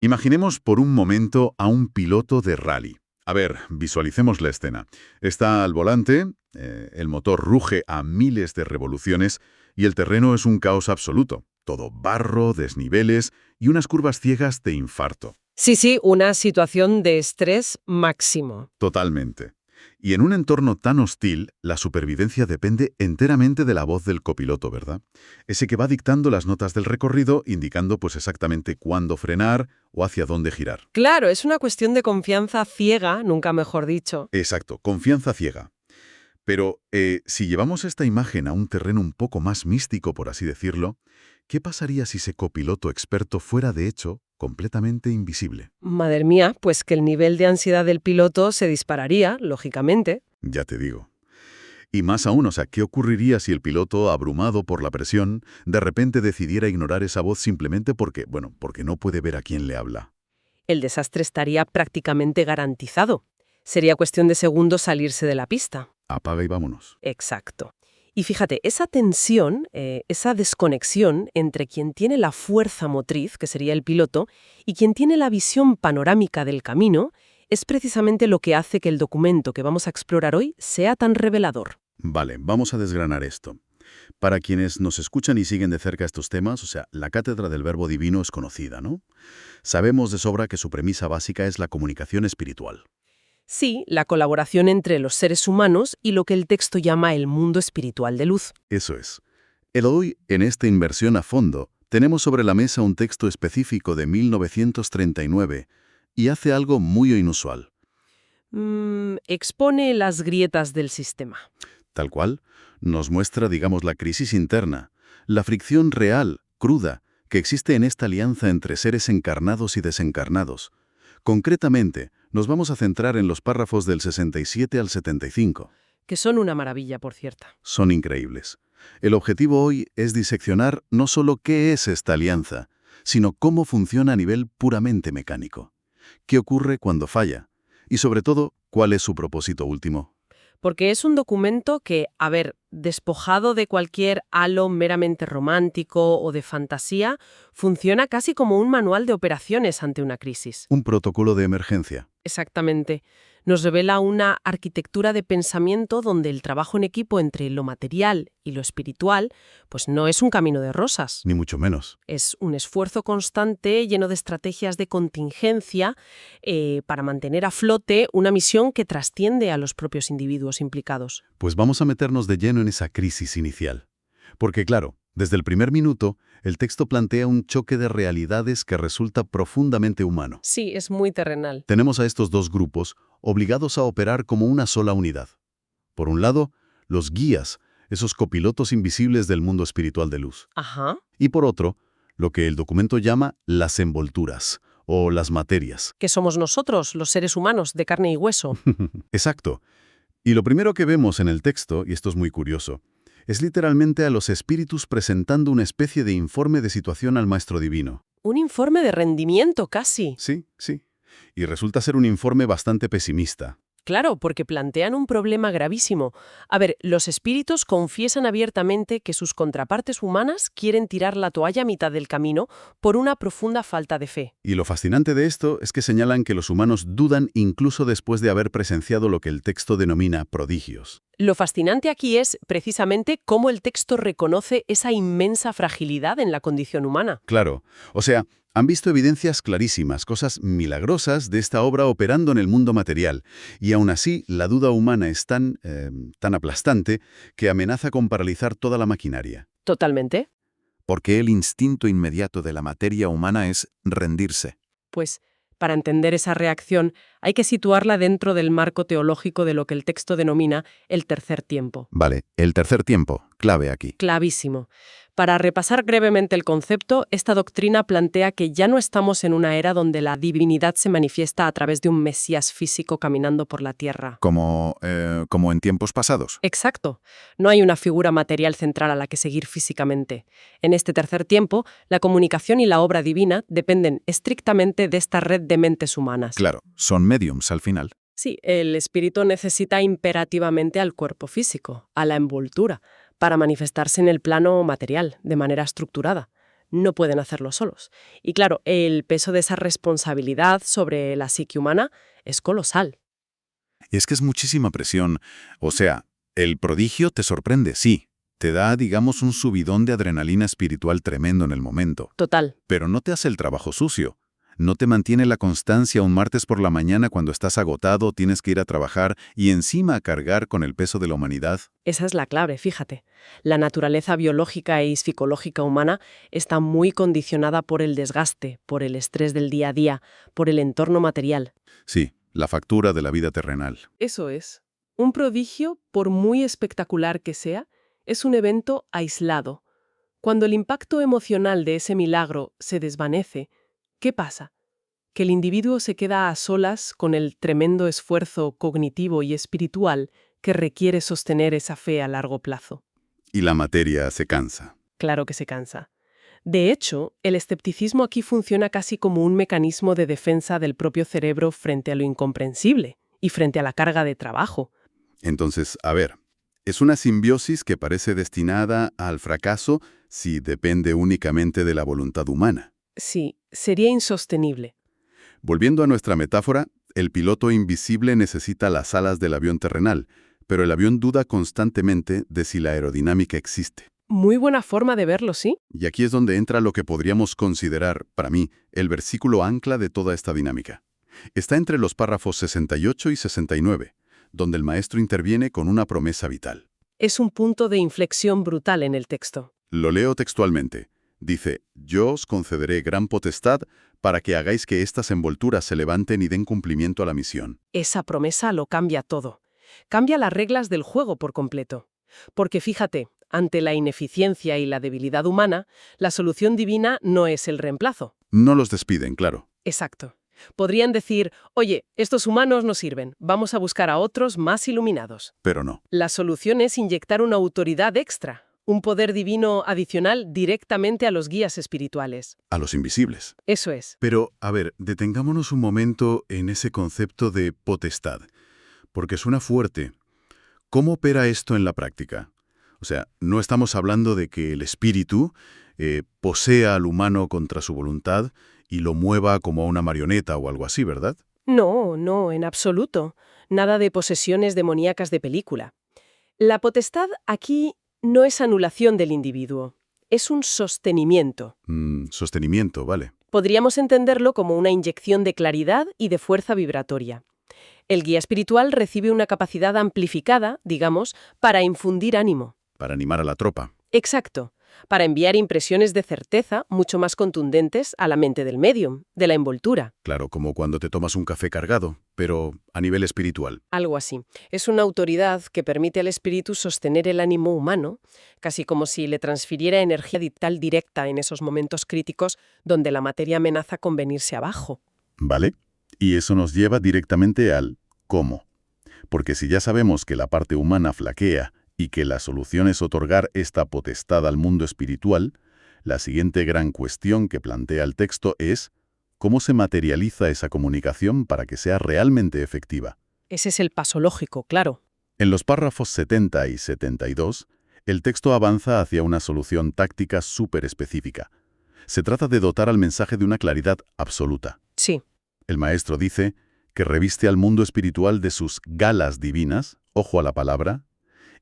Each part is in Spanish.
Imaginemos por un momento a un piloto de rally. A ver, visualicemos la escena. Está al volante, el motor ruge a miles de revoluciones y el terreno es un caos absoluto. Todo barro, desniveles y unas curvas ciegas de infarto. Sí, sí, una situación de estrés máximo. Totalmente. Y en un entorno tan hostil, la supervivencia depende enteramente de la voz del copiloto, ¿verdad? Ese que va dictando las notas del recorrido, indicando pues exactamente cuándo frenar o hacia dónde girar. Claro, es una cuestión de confianza ciega, nunca mejor dicho. Exacto, confianza ciega. Pero si llevamos esta imagen a un terreno un poco más místico, por así decirlo, ¿qué pasaría si ese copiloto experto fuera, de hecho, completamente invisible? Madre mía, pues que el nivel de ansiedad del piloto se dispararía, lógicamente. Ya te digo. Y más aún, o sea, ¿qué ocurriría si el piloto, abrumado por la presión, de repente decidiera ignorar esa voz simplemente porque, bueno, porque no puede ver a quién le habla? El desastre estaría prácticamente garantizado. Sería cuestión de segundos salirse de la pista. Apaga y vámonos. Exacto. Y fíjate, esa tensión, esa desconexión entre quien tiene la fuerza motriz, que sería el piloto, y quien tiene la visión panorámica del camino, es precisamente lo que hace que el documento que vamos a explorar hoy sea tan revelador. Vale, vamos a desgranar esto. Para quienes nos escuchan y siguen de cerca estos temas, o sea, la cátedra del Verbo Divino es conocida, ¿no? Sabemos de sobra que su premisa básica es la comunicación espiritual. Sí, la colaboración entre los seres humanos y lo que el texto llama el mundo espiritual de luz. Eso es. El hoy, en esta inversión a fondo, tenemos sobre la mesa un texto específico de 1939 y hace algo muy inusual. Expone las grietas del sistema. Tal cual, nos muestra, digamos, la crisis interna, la fricción real, cruda, que existe en esta alianza entre seres encarnados y desencarnados. Concretamente, nos vamos a centrar en los párrafos del 67 al 75. Que son una maravilla, por cierto. Son increíbles. El objetivo hoy es diseccionar no solo qué es esta alianza, sino cómo funciona a nivel puramente mecánico. ¿Qué ocurre cuando falla? Y sobre todo, ¿cuál es su propósito último? Porque es un documento que, a ver, despojado de cualquier halo meramente romántico o de fantasía, funciona casi como un manual de operaciones ante una crisis. Un protocolo de emergencia. Exactamente. Nos revela una arquitectura de pensamiento donde el trabajo en equipo entre lo material y lo espiritual, pues no es un camino de rosas. Ni mucho menos. Es un esfuerzo constante lleno de estrategias de contingencia para mantener a flote una misión que trasciende a los propios individuos implicados. Pues vamos a meternos de lleno en esa crisis inicial. Porque claro, desde el primer minuto, el texto plantea un choque de realidades que resulta profundamente humano. Sí, es muy terrenal. Tenemos a estos dos grupos obligados a operar como una sola unidad. Por un lado, los guías, esos copilotos invisibles del mundo espiritual de luz. Ajá. Y por otro, lo que el documento llama las envolturas, o las materias. Que somos nosotros, los seres humanos, de carne y hueso. Exacto. Y lo primero que vemos en el texto, y esto es muy curioso, es literalmente a los espíritus presentando una especie de informe de situación al Maestro Divino. Un informe de rendimiento, casi. Sí, sí. Y resulta ser un informe bastante pesimista. Claro, porque plantean un problema gravísimo. A ver, los espíritus confiesan abiertamente que sus contrapartes humanas quieren tirar la toalla a mitad del camino por una profunda falta de fe. Y lo fascinante de esto es que señalan que los humanos dudan incluso después de haber presenciado lo que el texto denomina prodigios. Lo fascinante aquí es, precisamente, cómo el texto reconoce esa inmensa fragilidad en la condición humana. Claro, o sea, han visto evidencias clarísimas, cosas milagrosas de esta obra operando en el mundo material, y aún así la duda humana es tan aplastante que amenaza con paralizar toda la maquinaria. Totalmente. Porque el instinto inmediato de la materia humana es rendirse. Pues, para entender esa reacción, hay que situarla dentro del marco teológico de lo que el texto denomina el tercer tiempo. Vale, el tercer tiempo, clave aquí. Clavísimo. Para repasar brevemente el concepto, esta doctrina plantea que ya no estamos en una era donde la divinidad se manifiesta a través de un Mesías físico caminando por la tierra. Como en tiempos pasados. Exacto. No hay una figura material central a la que seguir físicamente. En este tercer tiempo, la comunicación y la obra divina dependen estrictamente de esta red de mentes humanas. Claro, son mediums al final. Sí, el espíritu necesita imperativamente al cuerpo físico, a la envoltura, para manifestarse en el plano material, de manera estructurada. no pueden hacerlo solos. Y claro, el peso de esa responsabilidad sobre la psique humana es colosal. Y es que es muchísima presión. O sea, el prodigio te sorprende, sí. Te da, digamos, un subidón de adrenalina espiritual tremendo en el momento. Total. Pero no te hace el trabajo sucio. No te mantiene la constancia un martes por la mañana cuando estás agotado, tienes que ir a trabajar y encima a cargar con el peso de la humanidad. Esa es la clave, fíjate. La naturaleza biológica y psicológica humana está muy condicionada por el desgaste, por el estrés del día a día, por el entorno material. Sí, la factura de la vida terrenal. Eso es. Un prodigio, por muy espectacular que sea, es un evento aislado. Cuando el impacto emocional de ese milagro se desvanece, ¿qué pasa? Que el individuo se queda a solas con el tremendo esfuerzo cognitivo y espiritual que requiere sostener esa fe a largo plazo. Y la materia se cansa. Claro que se cansa. De hecho, el escepticismo aquí funciona casi como un mecanismo de defensa del propio cerebro frente a lo incomprensible y frente a la carga de trabajo. Entonces, a ver, es una simbiosis que parece destinada al fracaso si depende únicamente de la voluntad humana. Sí, sería insostenible. Volviendo a nuestra metáfora, el piloto invisible necesita las alas del avión terrenal, pero el avión duda constantemente de si la aerodinámica existe. Muy buena forma de verlo, ¿sí? Y aquí es donde entra lo que podríamos considerar, para mí, el versículo ancla de toda esta dinámica. Está entre los párrafos 68 y 69, donde el maestro interviene con una promesa vital. Es un punto de inflexión brutal en el texto. Lo leo textualmente. Dice, yo os concederé gran potestad para que hagáis que estas envolturas se levanten y den cumplimiento a la misión. Esa promesa lo cambia todo. Cambia las reglas del juego por completo. Porque fíjate, ante la ineficiencia y la debilidad humana, la solución divina no es el reemplazo. No los despiden, claro. Exacto. Podrían decir, oye, estos humanos no sirven, vamos a buscar a otros más iluminados. Pero no. La solución es inyectar una autoridad extra, un poder divino adicional directamente a los guías espirituales. A los invisibles. Eso es. Pero, a ver, detengámonos un momento en ese concepto de potestad, porque suena fuerte. ¿Cómo opera esto en la práctica? O sea, no estamos hablando de que el espíritu posea al humano contra su voluntad y lo mueva como a una marioneta o algo así, ¿verdad? No, no, en absoluto. Nada de posesiones demoníacas de película. La potestad aquí no es anulación del individuo, es un sostenimiento. Sostenimiento, vale. Podríamos entenderlo como una inyección de claridad y de fuerza vibratoria. El guía espiritual recibe una capacidad amplificada, digamos, para infundir ánimo. Para animar a la tropa. Exacto, para enviar impresiones de certeza mucho más contundentes a la mente del medium, de la envoltura. Claro, como cuando te tomas un café cargado, pero a nivel espiritual. Algo así. Es una autoridad que permite al espíritu sostener el ánimo humano, casi como si le transfiriera energía vital directa en esos momentos críticos donde la materia amenaza con venirse abajo. ¿Vale? Y eso nos lleva directamente al cómo. Porque si ya sabemos que la parte humana flaquea y que la solución es otorgar esta potestad al mundo espiritual, la siguiente gran cuestión que plantea el texto es ¿cómo se materializa esa comunicación para que sea realmente efectiva? Ese es el paso lógico, claro. En los párrafos 70 y 72, el texto avanza hacia una solución táctica súper específica. Se trata de dotar al mensaje de una claridad absoluta. Sí. El maestro dice que reviste al mundo espiritual de sus galas divinas, ojo a la palabra,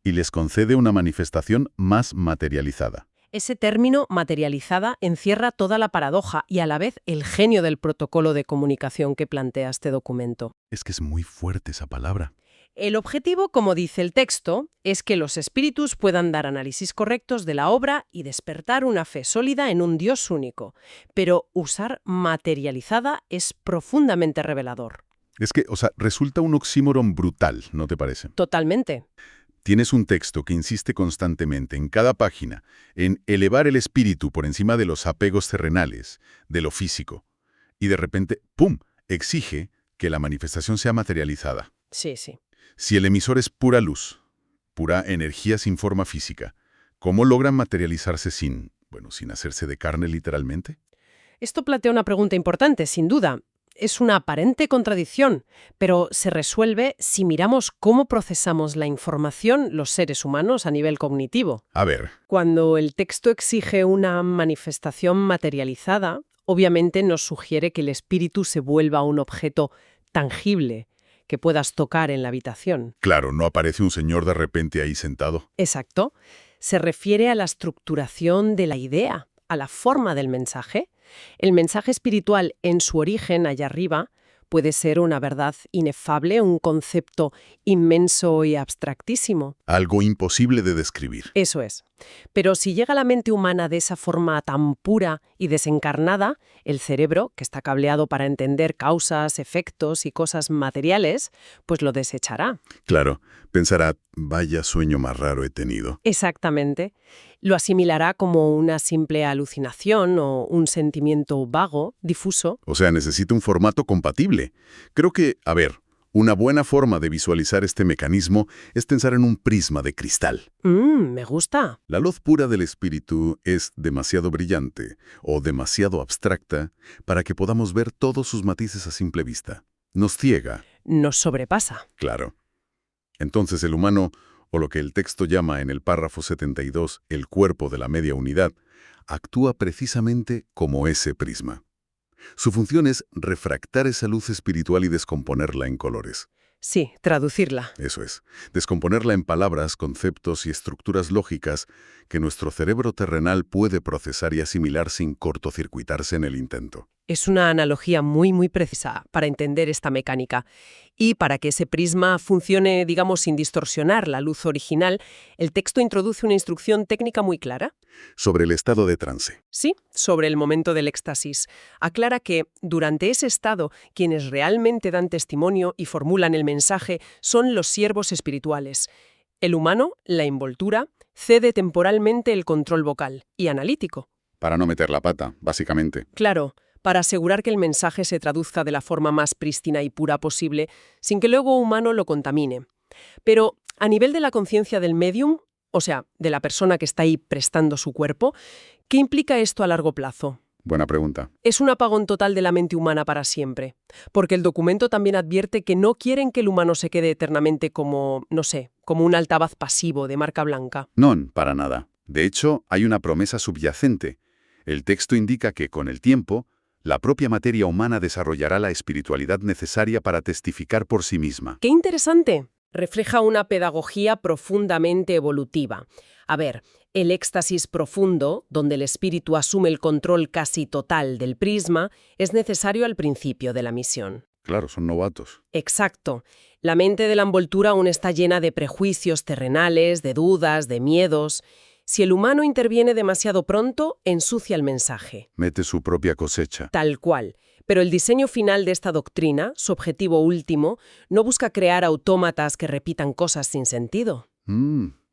y les concede una manifestación más materializada. Ese término materializada encierra toda la paradoja y a la vez el genio del protocolo de comunicación que plantea este documento. Es que es muy fuerte esa palabra. El objetivo, como dice el texto, es que los espíritus puedan dar análisis correctos de la obra y despertar una fe sólida en un Dios único. Pero usar materializada es profundamente revelador. Es que, resulta un oxímoron brutal, ¿no te parece? Totalmente. Tienes un texto que insiste constantemente en cada página en elevar el espíritu por encima de los apegos terrenales, de lo físico, y de repente, ¡pum!, exige que la manifestación sea materializada. Sí, sí. Si el emisor es pura luz, pura energía sin forma física, ¿cómo logran materializarse sin hacerse de carne literalmente? Esto plantea una pregunta importante, sin duda. es una aparente contradicción, pero se resuelve si miramos cómo procesamos la información los seres humanos a nivel cognitivo. A ver, Cuando el texto exige una manifestación materializada, obviamente nos sugiere que el espíritu se vuelva un objeto tangible que puedas tocar en la habitación. claro, no aparece un señor de repente ahí sentado. Exacto. Se refiere a la estructuración de la idea, a la forma del mensaje. El mensaje espiritual en su origen, allá arriba, puede ser una verdad inefable, un concepto inmenso y abstractísimo. Algo imposible de describir. Eso es. Pero si llega a la mente humana de esa forma tan pura y desencarnada, el cerebro, que está cableado para entender causas, efectos y cosas materiales, pues lo desechará. Claro, pensará, vaya sueño más raro he tenido. Exactamente. Lo asimilará como una simple alucinación o un sentimiento vago, difuso. O sea, necesita un formato compatible. Creo que, a ver, una buena forma de visualizar este mecanismo es pensar en un prisma de cristal. Me gusta. La luz pura del espíritu es demasiado brillante o demasiado abstracta para que podamos ver todos sus matices a simple vista. Nos ciega, Nos sobrepasa. claro. Entonces el humano, o lo que el texto llama en el párrafo 72 el cuerpo de la media unidad, actúa precisamente como ese prisma. Su función es refractar esa luz espiritual y descomponerla en colores. Sí, traducirla. Eso es, descomponerla en palabras, conceptos y estructuras lógicas que nuestro cerebro terrenal puede procesar y asimilar sin cortocircuitarse en el intento. Es una analogía muy precisa para entender esta mecánica. Y para que ese prisma funcione, digamos, sin distorsionar la luz original, el texto introduce una instrucción técnica muy clara. Sobre el estado de trance. Sí, sobre el momento del éxtasis. Aclara que, durante ese estado, quienes realmente dan testimonio y formulan el mensaje son los siervos espirituales. El humano, la envoltura, cede temporalmente el control vocal y analítico. Para no meter la pata, básicamente. Claro, para asegurar que el mensaje se traduzca de la forma más prístina y pura posible, sin que el ego humano lo contamine. Pero, a nivel de la conciencia del médium, o sea, de la persona que está ahí prestando su cuerpo, ¿qué implica esto a largo plazo? Buena pregunta. Es un apagón total de la mente humana para siempre, porque el documento también advierte que no quieren que el humano se quede eternamente como, no sé, como un altavoz pasivo de marca blanca. No, para nada. De hecho, hay una promesa subyacente. El texto indica que, con el tiempo, la propia materia humana desarrollará la espiritualidad necesaria para testificar por sí misma. ¡Qué interesante! Refleja una pedagogía profundamente evolutiva. A ver, el éxtasis profundo, donde el espíritu asume el control casi total del prisma, es necesario al principio de la misión. Claro, son novatos. Exacto. La mente de la envoltura aún está llena de prejuicios terrenales, de dudas, de miedos. Si el humano interviene demasiado pronto, ensucia el mensaje. Mete su propia cosecha. Tal cual. Pero el diseño final de esta doctrina, su objetivo último, no busca crear autómatas que repitan cosas sin sentido.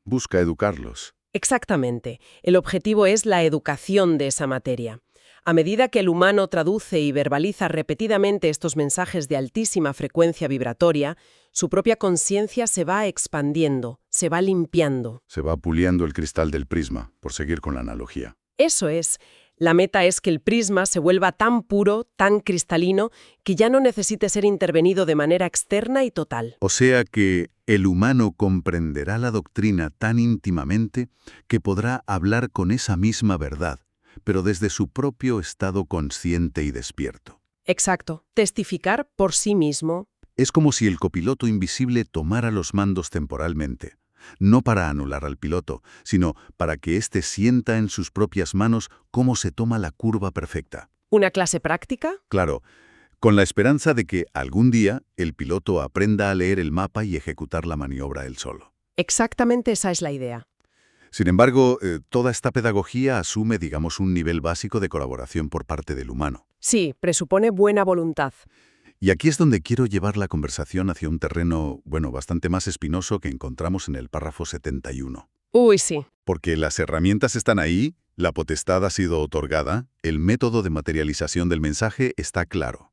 Busca educarlos. Exactamente. El objetivo es la educación de esa materia. A medida que el humano traduce y verbaliza repetidamente estos mensajes de altísima frecuencia vibratoria, su propia conciencia se va expandiendo, se va limpiando. Se va puliendo el cristal del prisma, por seguir con la analogía. Eso es. La meta es que el prisma se vuelva tan puro, tan cristalino, que ya no necesite ser intervenido de manera externa y total. O sea que el humano comprenderá la doctrina tan íntimamente que podrá hablar con esa misma verdad, pero desde su propio estado consciente y despierto. Exacto. Testificar por sí mismo. Es como si el copiloto invisible tomara los mandos temporalmente, no para anular al piloto, sino para que éste sienta en sus propias manos cómo se toma la curva perfecta. ¿Una clase práctica? Claro, con la esperanza de que algún día el piloto aprenda a leer el mapa y ejecutar la maniobra él solo. Exactamente esa es la idea. Sin embargo, toda esta pedagogía asume, digamos, un nivel básico de colaboración por parte del humano. Sí, presupone buena voluntad. Y aquí es donde quiero llevar la conversación hacia un terreno, bastante más espinoso que encontramos en el párrafo 71. Uy, sí. Porque las herramientas están ahí, la potestad ha sido otorgada, el método de materialización del mensaje está claro.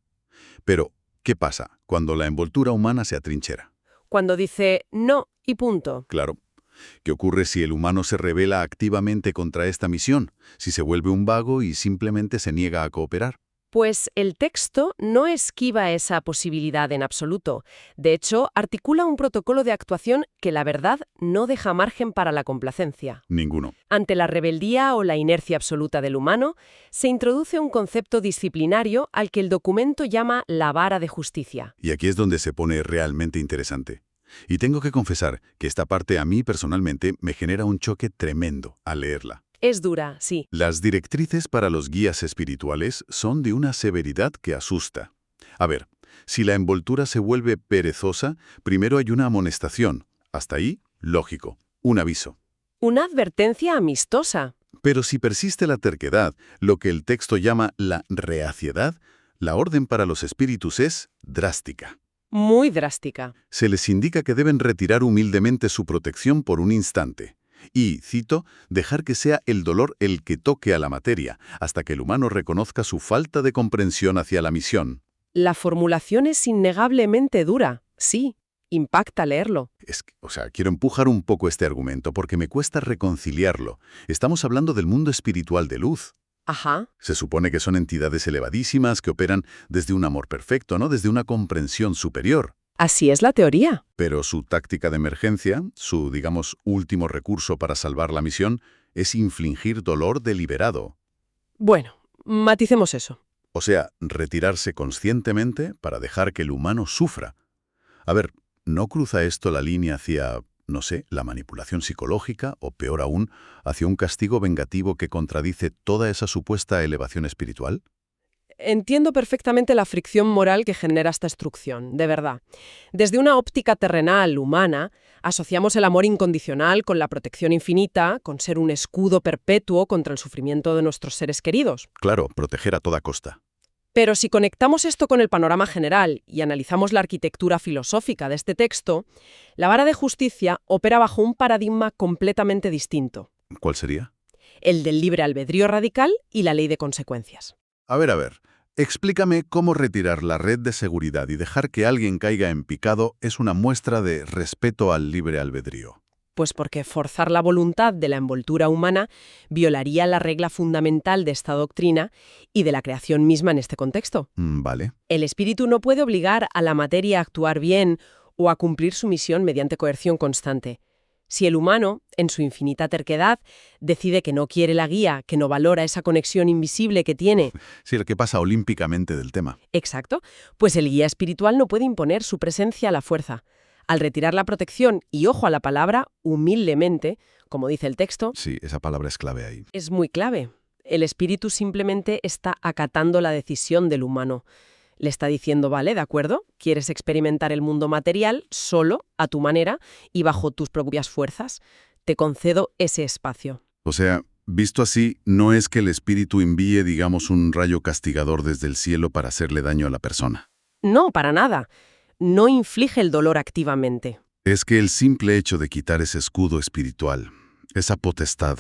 Pero, ¿qué pasa cuando la envoltura humana se atrinchera? Cuando dice no y punto. Claro. ¿Qué ocurre si el humano se rebela activamente contra esta misión? Si se vuelve un vago y simplemente se niega a cooperar. Pues el texto no esquiva esa posibilidad en absoluto. De hecho, articula un protocolo de actuación que, la verdad, no deja margen para la complacencia. Ninguno. Ante la rebeldía o la inercia absoluta del humano, se introduce un concepto disciplinario al que el documento llama la vara de justicia. Y aquí es donde se pone realmente interesante. Y tengo que confesar que esta parte a mí personalmente me genera un choque tremendo al leerla. Es dura, sí. Las directrices para los guías espirituales son de una severidad que asusta. A ver, si la envoltura se vuelve perezosa, primero hay una amonestación. Hasta ahí, lógico, un aviso. Una advertencia amistosa. Pero si persiste la terquedad, lo que el texto llama la reaciedad, la orden para los espíritus es drástica. Muy drástica. Se les indica que deben retirar humildemente su protección por un instante. Y, cito, dejar que sea el dolor el que toque a la materia, hasta que el humano reconozca su falta de comprensión hacia la misión. La formulación es innegablemente dura, sí. Impacta leerlo. Quiero empujar un poco este argumento porque me cuesta reconciliarlo. Estamos hablando del mundo espiritual de luz. Ajá. Se supone que son entidades elevadísimas que operan desde un amor perfecto, ¿no? Desde una comprensión superior. Así es la teoría. Pero su táctica de emergencia, su, digamos, último recurso para salvar la misión, es infligir dolor deliberado. Bueno, maticemos eso. O sea, retirarse conscientemente para dejar que el humano sufra. A ver, ¿no cruza esto la línea hacia, no sé, la manipulación psicológica o, peor aún, hacia un castigo vengativo que contradice toda esa supuesta elevación espiritual? Entiendo perfectamente la fricción moral que genera esta instrucción, de verdad. Desde una óptica terrenal, humana, asociamos el amor incondicional con la protección infinita, con ser un escudo perpetuo contra el sufrimiento de nuestros seres queridos. Claro, proteger a toda costa. Pero si conectamos esto con el panorama general y analizamos la arquitectura filosófica de este texto, la vara de justicia opera bajo un paradigma completamente distinto. ¿Cuál sería? El del libre albedrío radical y la ley de consecuencias. A ver. Explícame cómo retirar la red de seguridad y dejar que alguien caiga en picado es una muestra de respeto al libre albedrío. Pues porque forzar la voluntad de la envoltura humana violaría la regla fundamental de esta doctrina y de la creación misma en este contexto. Vale. El espíritu no puede obligar a la materia a actuar bien o a cumplir su misión mediante coerción constante. Si el humano, en su infinita terquedad, decide que no quiere la guía, que no valora esa conexión invisible que tiene... Sí, el que pasa olímpicamente del tema. Exacto, pues el guía espiritual no puede imponer su presencia a la fuerza. Al retirar la protección, y ojo a la palabra, humildemente, como dice el texto... Sí, esa palabra es clave ahí. Es muy clave. El espíritu simplemente está acatando la decisión del humano. Le está diciendo, vale, de acuerdo, quieres experimentar el mundo material solo, a tu manera y bajo tus propias fuerzas. Te concedo ese espacio. O sea, visto así, no es que el espíritu envíe, digamos, un rayo castigador desde el cielo para hacerle daño a la persona. No, para nada. No inflige el dolor activamente. Es que el simple hecho de quitar ese escudo espiritual, esa potestad,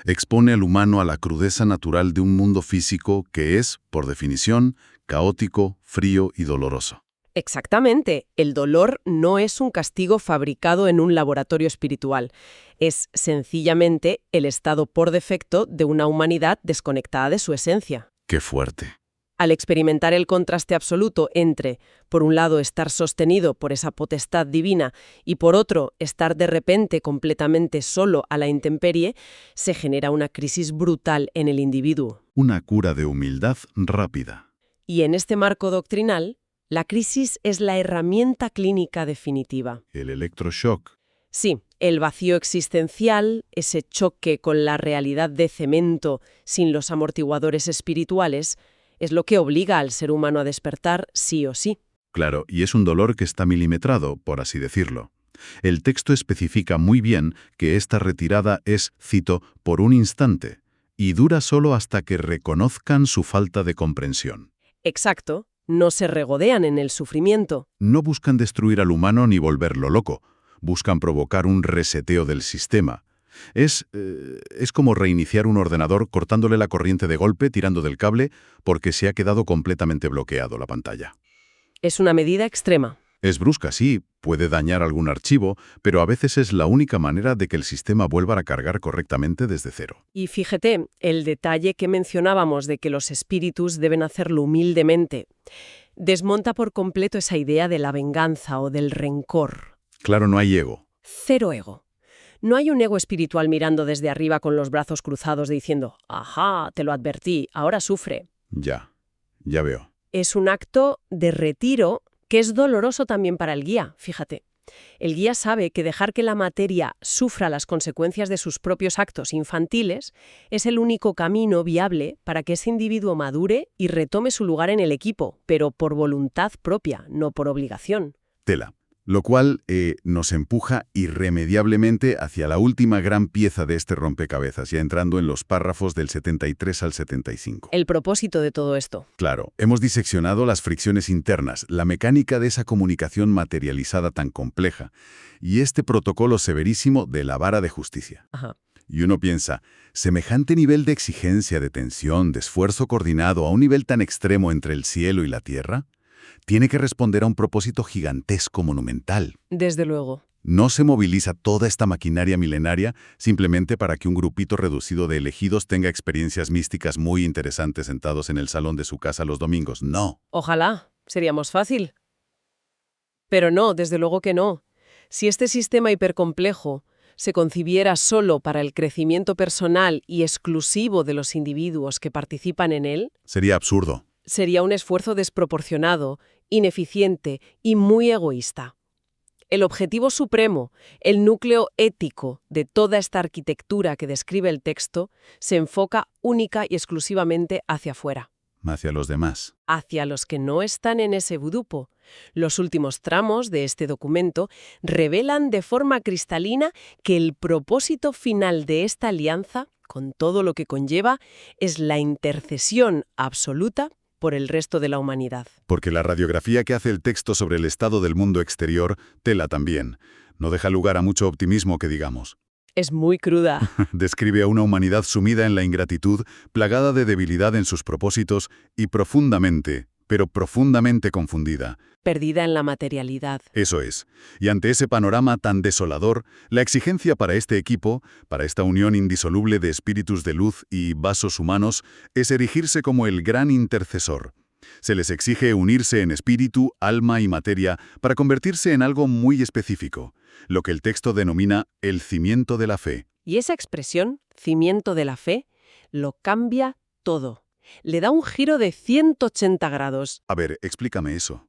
expone al humano a la crudeza natural de un mundo físico que es, por definición, caótico, frío y doloroso. Exactamente. El dolor no es un castigo fabricado en un laboratorio espiritual. Es sencillamente el estado por defecto de una humanidad desconectada de su esencia. ¡Qué fuerte! Al experimentar el contraste absoluto entre, por un lado, estar sostenido por esa potestad divina y, por otro, estar de repente completamente solo a la intemperie, se genera una crisis brutal en el individuo. Una cura de humildad rápida. Y en este marco doctrinal, la crisis es la herramienta clínica definitiva. El electroshock. Sí, el vacío existencial, ese choque con la realidad de cemento sin los amortiguadores espirituales, es lo que obliga al ser humano a despertar sí o sí. Claro, y es un dolor que está milimetrado, por así decirlo. El texto especifica muy bien que esta retirada es, cito, por un instante, y dura solo hasta que reconozcan su falta de comprensión. Exacto, no se regodean en el sufrimiento. No buscan destruir al humano ni volverlo loco, buscan provocar un reseteo del sistema. Es como reiniciar un ordenador cortándole la corriente de golpe, tirando del cable, porque se ha quedado completamente bloqueado la pantalla. Es una medida extrema. Es brusca, sí, puede dañar algún archivo, pero a veces es la única manera de que el sistema vuelva a cargar correctamente desde cero. Y fíjate, el detalle que mencionábamos de que los espíritus deben hacerlo humildemente desmonta por completo esa idea de la venganza o del rencor. Claro, no hay ego. Cero ego. No hay un ego espiritual mirando desde arriba con los brazos cruzados diciendo, «Ajá, te lo advertí, ahora sufre». Ya veo. Es un acto de retiro que es doloroso también para el guía, fíjate. El guía sabe que dejar que la materia sufra las consecuencias de sus propios actos infantiles es el único camino viable para que ese individuo madure y retome su lugar en el equipo, pero por voluntad propia, no por obligación. Tela. Lo cual nos empuja irremediablemente hacia la última gran pieza de este rompecabezas, ya entrando en los párrafos del 73 al 75. El propósito de todo esto. Claro, hemos diseccionado las fricciones internas, la mecánica de esa comunicación materializada tan compleja, y este protocolo severísimo de la vara de justicia. Ajá. Y uno piensa, semejante nivel de exigencia, de tensión, de esfuerzo coordinado a un nivel tan extremo entre el cielo y la tierra, tiene que responder a un propósito gigantesco, monumental. Desde luego. No se moviliza toda esta maquinaria milenaria simplemente para que un grupito reducido de elegidos tenga experiencias místicas muy interesantes sentados en el salón de su casa los domingos. No. Ojalá, seríamos fácil. Pero no, desde luego que no. Si este sistema hipercomplejo se concibiera solo para el crecimiento personal y exclusivo de los individuos que participan en él, Sería absurdo. sería un esfuerzo desproporcionado, ineficiente y muy egoísta. El objetivo supremo, el núcleo ético de toda esta arquitectura que describe el texto, se enfoca única y exclusivamente hacia afuera, Hacia los demás. hacia los que no están en ese grupo. Los últimos tramos de este documento revelan de forma cristalina que el propósito final de esta alianza, con todo lo que conlleva, es la intercesión absoluta por el resto de la humanidad. Porque la radiografía que hace el texto sobre el estado del mundo exterior, tela también, no deja lugar a mucho optimismo que digamos. Es muy cruda. Describe a una humanidad sumida en la ingratitud, plagada de debilidad en sus propósitos y profundamente, pero profundamente confundida. Perdida en la materialidad. Eso es. Y ante ese panorama tan desolador, la exigencia para este equipo, para esta unión indisoluble de espíritus de luz y vasos humanos, es erigirse como el gran intercesor. Se les exige unirse en espíritu, alma y materia para convertirse en algo muy específico, lo que el texto denomina el cimiento de la fe. Y esa expresión, cimiento de la fe, lo cambia todo. Le da un giro de 180 grados. A ver, explícame eso.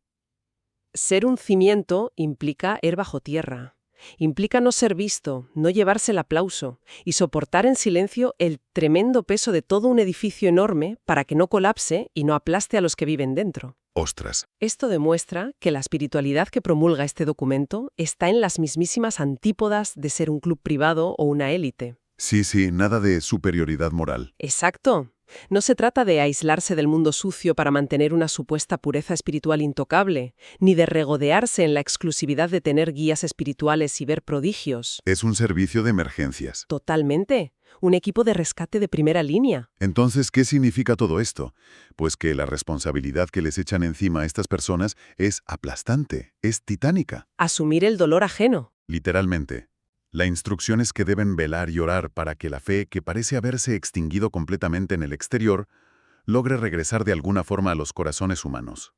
Ser un cimiento implica ir bajo tierra. Implica no ser visto, no llevarse el aplauso y soportar en silencio el tremendo peso de todo un edificio enorme para que no colapse y no aplaste a los que viven dentro. Ostras. Esto demuestra que la espiritualidad que promulga este documento está en las mismísimas antípodas de ser un club privado o una élite. Sí, nada de superioridad moral. Exacto. No se trata de aislarse del mundo sucio para mantener una supuesta pureza espiritual intocable, ni de regodearse en la exclusividad de tener guías espirituales y ver prodigios. Es un servicio de emergencias. Totalmente. Un equipo de rescate de primera línea. Entonces, ¿qué significa todo esto? Pues que la responsabilidad que les echan encima a estas personas es aplastante, es titánica. Asumir el dolor ajeno. Literalmente. La instrucción es que deben velar y orar para que la fe, que parece haberse extinguido completamente en el exterior, logre regresar de alguna forma a los corazones humanos.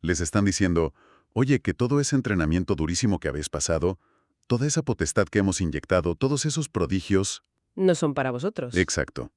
Les están diciendo, oye, que todo ese entrenamiento durísimo que habéis pasado, toda esa potestad que hemos inyectado, todos esos prodigios... No son para vosotros. Exacto.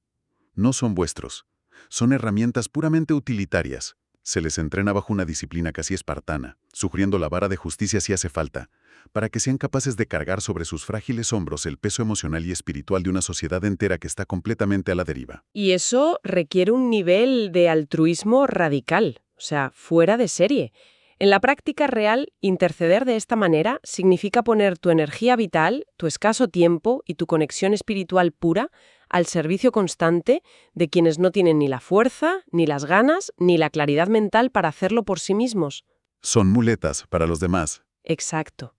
No son vuestros. Son herramientas puramente utilitarias. Se les entrena bajo una disciplina casi espartana, sugiriendo la vara de justicia si hace falta, para que sean capaces de cargar sobre sus frágiles hombros el peso emocional y espiritual de una sociedad entera que está completamente a la deriva. Y eso requiere un nivel de altruismo radical, o sea, fuera de serie. En la práctica real, interceder de esta manera significa poner tu energía vital, tu escaso tiempo y tu conexión espiritual pura al servicio constante de quienes no tienen ni la fuerza, ni las ganas, ni la claridad mental para hacerlo por sí mismos. Son muletas para los demás. Exacto.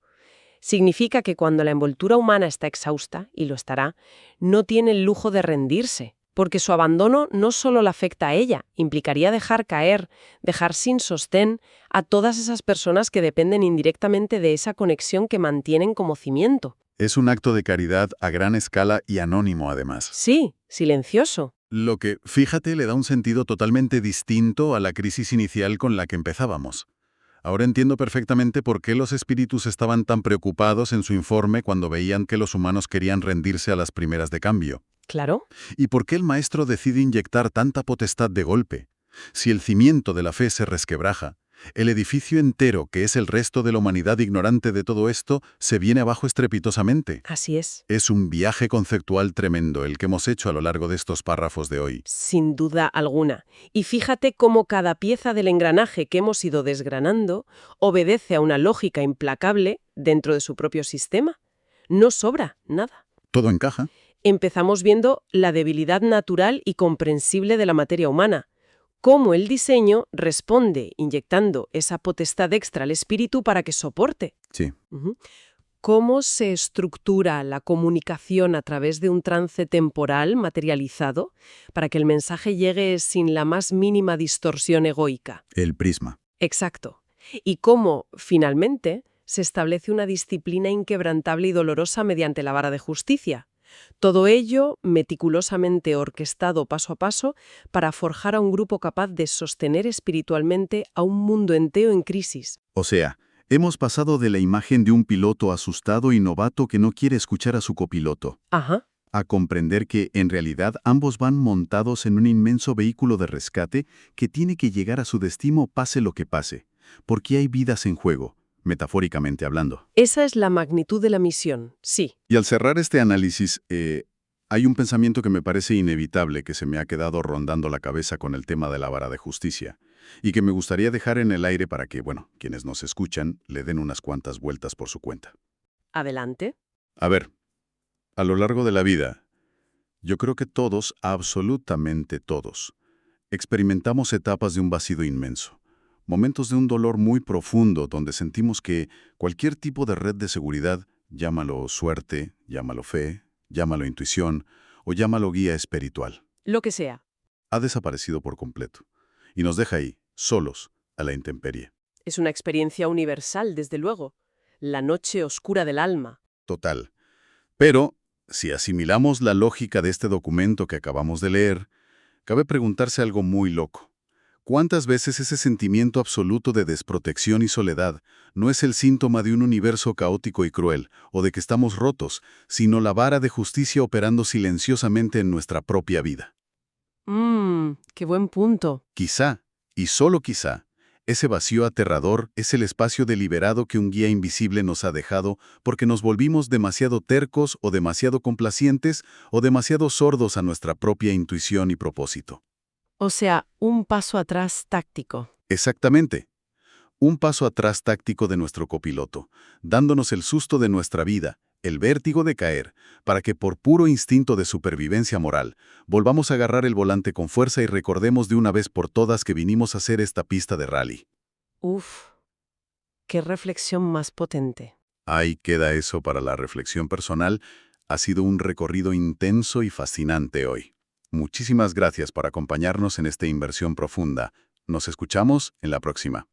Significa que cuando la envoltura humana está exhausta, y lo estará, no tiene el lujo de rendirse, porque su abandono no solo la afecta a ella, implicaría dejar caer, dejar sin sostén a todas esas personas que dependen indirectamente de esa conexión que mantienen como cimiento. Es un acto de caridad a gran escala y anónimo, además. Sí, silencioso. Lo que, fíjate, le da un sentido totalmente distinto a la crisis inicial con la que empezábamos. Ahora entiendo perfectamente por qué los espíritus estaban tan preocupados en su informe cuando veían que los humanos querían rendirse a las primeras de cambio. Claro. ¿Y por qué el maestro decide inyectar tanta potestad de golpe? Si el cimiento de la fe se resquebraja, el edificio entero, que es el resto de la humanidad ignorante de todo esto, se viene abajo estrepitosamente. Así es. Es un viaje conceptual tremendo el que hemos hecho a lo largo de estos párrafos de hoy. Sin duda alguna. Y fíjate cómo cada pieza del engranaje que hemos ido desgranando obedece a una lógica implacable dentro de su propio sistema. No sobra nada. Todo encaja. Empezamos viendo la debilidad natural y comprensible de la materia humana. Cómo el diseño responde inyectando esa potestad extra al espíritu para que soporte. Sí. Cómo se estructura la comunicación a través de un trance temporal materializado para que el mensaje llegue sin la más mínima distorsión egoica. El prisma. Exacto. Y cómo, finalmente, se establece una disciplina inquebrantable y dolorosa mediante la vara de justicia. Todo ello meticulosamente orquestado paso a paso para forjar a un grupo capaz de sostener espiritualmente a un mundo entero en crisis. O sea, hemos pasado de la imagen de un piloto asustado y novato que no quiere escuchar a su copiloto, Ajá. a comprender que, en realidad, ambos van montados en un inmenso vehículo de rescate que tiene que llegar a su destino pase lo que pase, porque hay vidas en juego, metafóricamente hablando. Esa es la magnitud de la misión, sí. Y al cerrar este análisis, hay un pensamiento que me parece inevitable que se me ha quedado rondando la cabeza con el tema de la vara de justicia, y que me gustaría dejar en el aire para que, bueno, quienes nos escuchan le den unas cuantas vueltas por su cuenta. Adelante. A ver, a lo largo de la vida, yo creo que todos, absolutamente todos, experimentamos etapas de un vacío inmenso. Momentos de un dolor muy profundo donde sentimos que cualquier tipo de red de seguridad, llámalo suerte, llámalo fe, llámalo intuición o llámalo guía espiritual, Lo que sea. ha desaparecido por completo y nos deja ahí, solos, a la intemperie. Es una experiencia universal, desde luego. La noche oscura del alma. Total. Pero, si asimilamos la lógica de este documento que acabamos de leer, cabe preguntarse algo muy loco. ¿Cuántas veces ese sentimiento absoluto de desprotección y soledad no es el síntoma de un universo caótico y cruel, o de que estamos rotos, sino la vara de justicia operando silenciosamente en nuestra propia vida? Qué buen punto. Quizá, y solo quizá, ese vacío aterrador es el espacio deliberado que un guía invisible nos ha dejado porque nos volvimos demasiado tercos o demasiado complacientes o demasiado sordos a nuestra propia intuición y propósito. O sea, un paso atrás táctico. Exactamente. Un paso atrás táctico de nuestro copiloto, dándonos el susto de nuestra vida, el vértigo de caer, para que por puro instinto de supervivencia moral, volvamos a agarrar el volante con fuerza y recordemos de una vez por todas que vinimos a hacer esta pista de rally. Uf, qué reflexión más potente. Ahí queda eso para la reflexión personal. Ha sido un recorrido intenso y fascinante hoy. Muchísimas gracias por acompañarnos en esta inversión profunda. Nos escuchamos en la próxima.